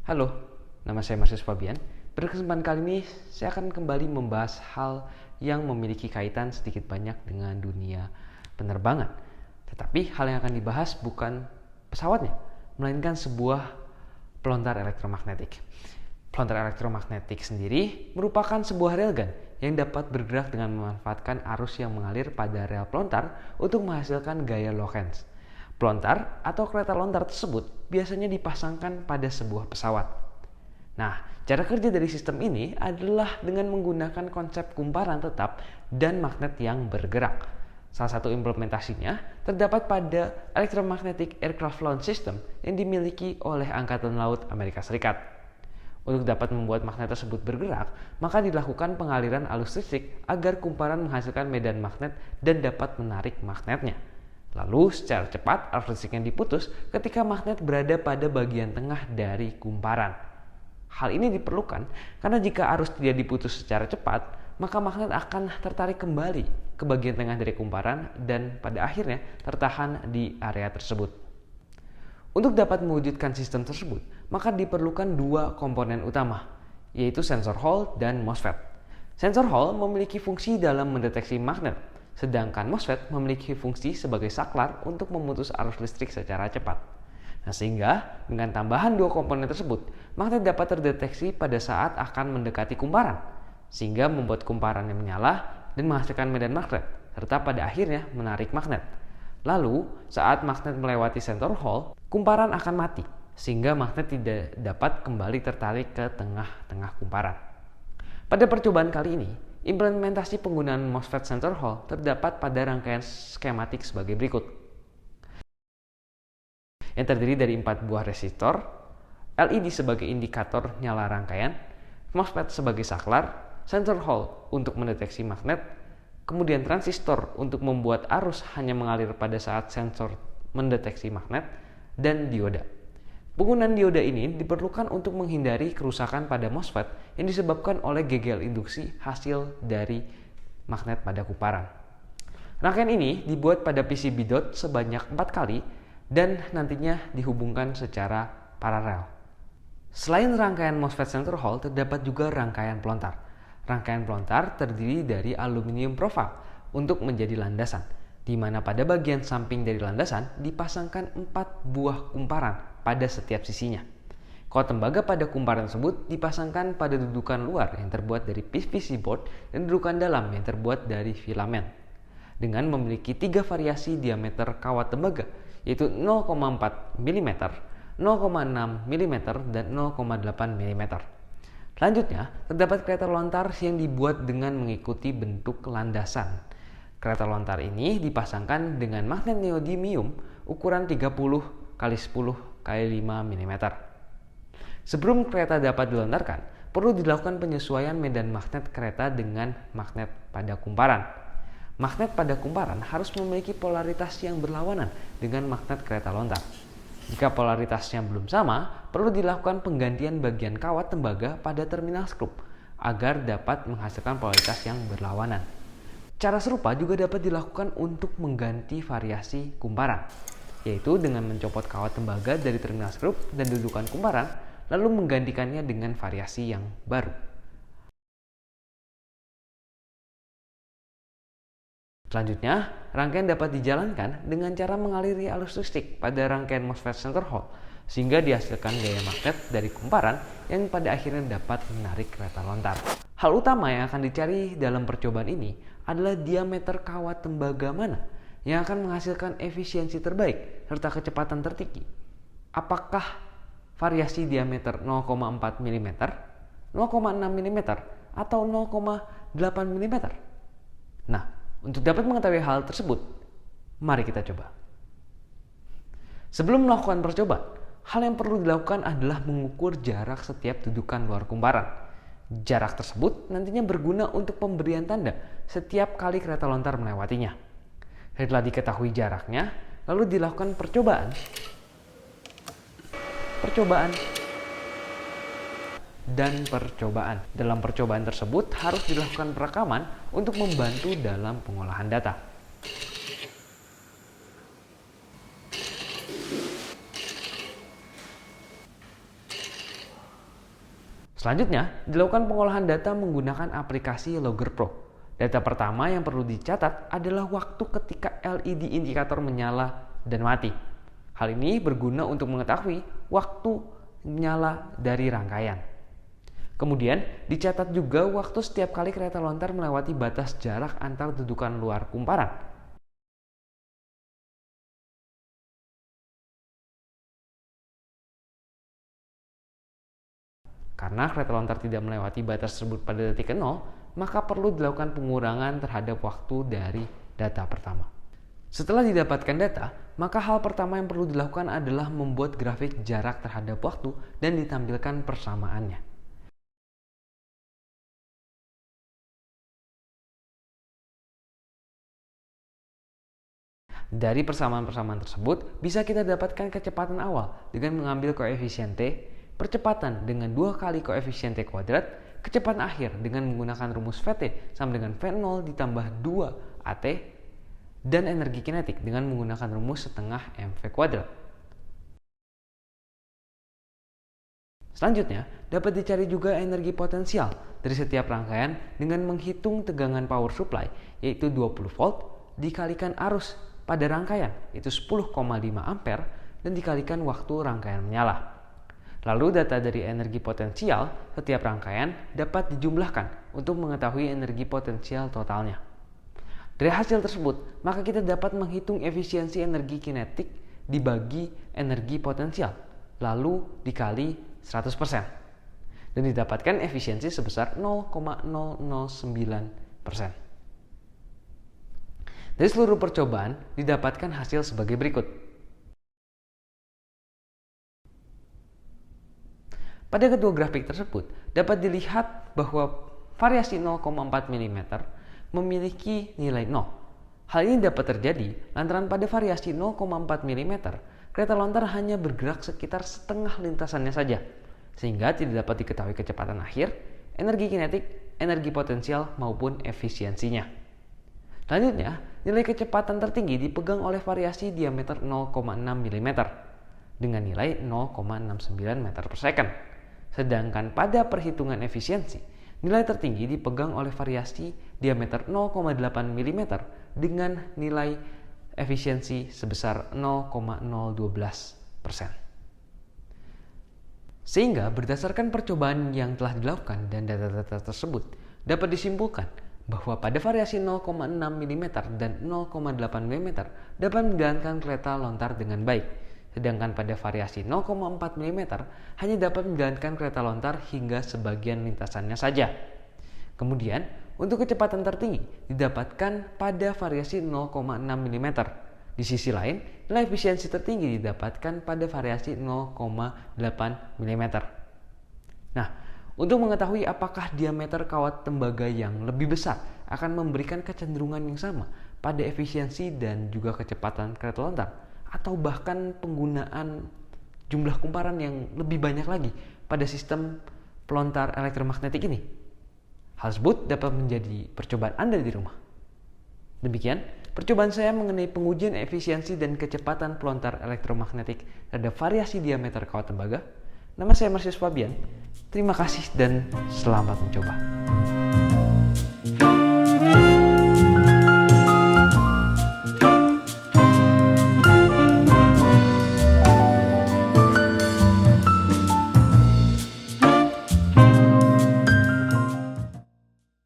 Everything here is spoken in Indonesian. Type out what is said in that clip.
Halo, nama saya Marcus Fabian. Pada kesempatan kali ini, saya akan kembali membahas hal yang memiliki kaitan sedikit banyak dengan dunia penerbangan. Tetapi hal yang akan dibahas bukan pesawatnya, melainkan sebuah pelontar elektromagnetik. Pelontar elektromagnetik sendiri merupakan sebuah railgun yang dapat bergerak dengan memanfaatkan arus yang mengalir pada rel pelontar untuk menghasilkan gaya Lorentz. Pelontar atau kereta lontar tersebut biasanya dipasangkan pada sebuah pesawat. Nah, cara kerja dari sistem ini adalah dengan menggunakan konsep kumparan tetap dan magnet yang bergerak. Salah satu implementasinya terdapat pada Electromagnetic Aircraft Launch System yang dimiliki oleh Angkatan Laut Amerika Serikat. Untuk dapat membuat magnet tersebut bergerak, maka dilakukan pengaliran arus listrik agar kumparan menghasilkan medan magnet dan dapat menarik magnetnya. Lalu secara cepat arus listrik yang diputus ketika magnet berada pada bagian tengah dari kumparan. Hal ini diperlukan karena jika arus tidak diputus secara cepat, maka magnet akan tertarik kembali ke bagian tengah dari kumparan dan pada akhirnya tertahan di area tersebut. Untuk dapat mewujudkan sistem tersebut, maka diperlukan dua komponen utama, yaitu sensor Hall dan MOSFET. Sensor Hall memiliki fungsi dalam mendeteksi magnet, sedangkan MOSFET memiliki fungsi sebagai saklar untuk memutus arus listrik secara cepat. Nah, sehingga dengan tambahan dua komponen tersebut, magnet dapat terdeteksi pada saat akan mendekati kumparan, sehingga membuat kumparannya menyala dan menghasilkan medan magnet, serta pada akhirnya menarik magnet. Lalu, saat magnet melewati sensor Hall, kumparan akan mati, sehingga magnet tidak dapat kembali tertarik ke tengah-tengah kumparan. Pada percobaan kali ini, implementasi penggunaan MOSFET sensor Hall terdapat pada rangkaian skematik sebagai berikut. Yang terdiri dari 4 buah resistor, LED sebagai indikator nyala rangkaian, MOSFET sebagai saklar, sensor Hall untuk mendeteksi magnet, kemudian transistor untuk membuat arus hanya mengalir pada saat sensor mendeteksi magnet, dan dioda. Penggunaan dioda ini diperlukan untuk menghindari kerusakan pada MOSFET yang disebabkan oleh gegel induksi hasil dari magnet pada kumparan. Rangkaian ini dibuat pada PCB dot sebanyak 4 kali dan nantinya dihubungkan secara paralel. Selain rangkaian MOSFET sensor Hall, terdapat juga rangkaian pelontar. Rangkaian pelontar terdiri dari aluminium profile untuk menjadi landasan, di mana pada bagian samping dari landasan dipasangkan 4 buah kumparan pada setiap sisinya. Kawat tembaga pada kumparan tersebut dipasangkan pada dudukan luar yang terbuat dari PVC board dan dudukan dalam yang terbuat dari filamen. Dengan memiliki 3 variasi diameter kawat tembaga, yaitu 0,4 mm, 0,6 mm, dan 0,8 mm. Selanjutnya, terdapat kereta lontar yang dibuat dengan mengikuti bentuk landasan. Kereta lontar ini dipasangkan dengan magnet neodymium ukuran 30 x 10 x 5 mm. Sebelum kereta dapat dilontarkan, perlu dilakukan penyesuaian medan magnet kereta dengan magnet pada kumparan. Magnet pada kumparan harus memiliki polaritas yang berlawanan dengan magnet kereta lontar. Jika polaritasnya belum sama, perlu dilakukan penggantian bagian kawat tembaga pada terminal skrup agar dapat menghasilkan polaritas yang berlawanan. Cara serupa juga dapat dilakukan untuk mengganti variasi kumparan, yaitu dengan mencopot kawat tembaga dari terminal skrup dan dudukan kumparan, lalu menggantikannya dengan variasi yang baru. Selanjutnya, rangkaian dapat dijalankan dengan cara mengaliri arus listrik pada rangkaian MOSFET sensor Hall, sehingga dihasilkan gaya magnet dari kumparan yang pada akhirnya dapat menarik kereta lontar. Hal utama yang akan dicari dalam percobaan ini adalah diameter kawat tembaga mana yang akan menghasilkan efisiensi terbaik serta kecepatan tertinggi. Apakah variasi diameter 0,4 mm, 0,6 mm, atau 0,8 mm? Nah, untuk dapat mengetahui hal tersebut, mari kita coba. Sebelum melakukan percobaan, hal yang perlu dilakukan adalah mengukur jarak setiap dudukan luar kumparan. Jarak tersebut nantinya berguna untuk pemberian tanda setiap kali kereta lontar melewatinya. Setelah diketahui jaraknya, lalu dilakukan percobaan. Dalam percobaan tersebut harus dilakukan perekaman untuk membantu dalam pengolahan data. Selanjutnya, dilakukan pengolahan data menggunakan aplikasi Logger Pro. Data pertama yang perlu dicatat adalah waktu ketika LED indikator menyala dan mati. Hal ini berguna untuk mengetahui waktu menyala dari rangkaian. Kemudian, dicatat juga waktu setiap kali kereta lontar melewati batas jarak antar dudukan luar kumparan. Karena kereta lontar tidak melewati batas tersebut pada detik 0, maka perlu dilakukan pengurangan terhadap waktu dari data pertama. Setelah didapatkan data, maka hal pertama yang perlu dilakukan adalah membuat grafik jarak terhadap waktu dan ditampilkan persamaannya. Dari persamaan-persamaan tersebut, bisa kita dapatkan kecepatan awal dengan mengambil koefisien T, percepatan dengan 2 kali koefisien T kuadrat, kecepatan akhir dengan menggunakan rumus Vt sama dengan V0 ditambah 2 At, dan energi kinetik dengan menggunakan rumus setengah mv kuadrat. Selanjutnya, dapat dicari juga energi potensial dari setiap rangkaian dengan menghitung tegangan power supply, yaitu 20 volt dikalikan arus pada rangkaian, itu 10,5 ampere, dan dikalikan waktu rangkaian menyala. Lalu data dari energi potensial setiap rangkaian dapat dijumlahkan untuk mengetahui energi potensial totalnya. Dari hasil tersebut, maka kita dapat menghitung efisiensi energi kinetik dibagi energi potensial, lalu dikali 100%. Dan didapatkan efisiensi sebesar 0,009%. Dari seluruh percobaan, didapatkan hasil sebagai berikut. Pada kedua grafik tersebut, dapat dilihat bahwa variasi 0,4 mm memiliki nilai 0. Hal ini dapat terjadi lantaran pada variasi 0,4 mm, kereta lontar hanya bergerak sekitar setengah lintasannya saja, sehingga tidak dapat diketahui kecepatan akhir, energi kinetik, energi potensial, maupun efisiensinya. Selanjutnya, nilai kecepatan tertinggi dipegang oleh variasi diameter 0,6 mm dengan nilai 0,69 meter per second. Sedangkan pada perhitungan efisiensi, nilai tertinggi dipegang oleh variasi diameter 0,8 mm dengan nilai efisiensi sebesar 0,012%. Sehingga berdasarkan percobaan yang telah dilakukan dan data-data tersebut, dapat disimpulkan bahwa pada variasi 0,6 mm dan 0,8 mm dapat menjalankan kereta lontar dengan baik. Sedangkan pada variasi 0,4 mm hanya dapat menjalankan kereta lontar hingga sebagian lintasannya saja. Kemudian, untuk kecepatan tertinggi didapatkan pada variasi 0,6 mm. Di sisi lain, nilai efisiensi tertinggi didapatkan pada variasi 0,8 mm. Nah, untuk mengetahui apakah diameter kawat tembaga yang lebih besar akan memberikan kecenderungan yang sama pada efisiensi dan juga kecepatan kereta lontar, atau bahkan penggunaan jumlah kumparan yang lebih banyak lagi pada sistem pelontar elektromagnetik ini. Hal tersebut dapat menjadi percobaan Anda di rumah. Demikian percobaan saya mengenai pengujian efisiensi dan kecepatan pelontar elektromagnetik terhadap variasi diameter kawat tembaga. Nama saya Marsius Fabian. Terima kasih dan selamat mencoba.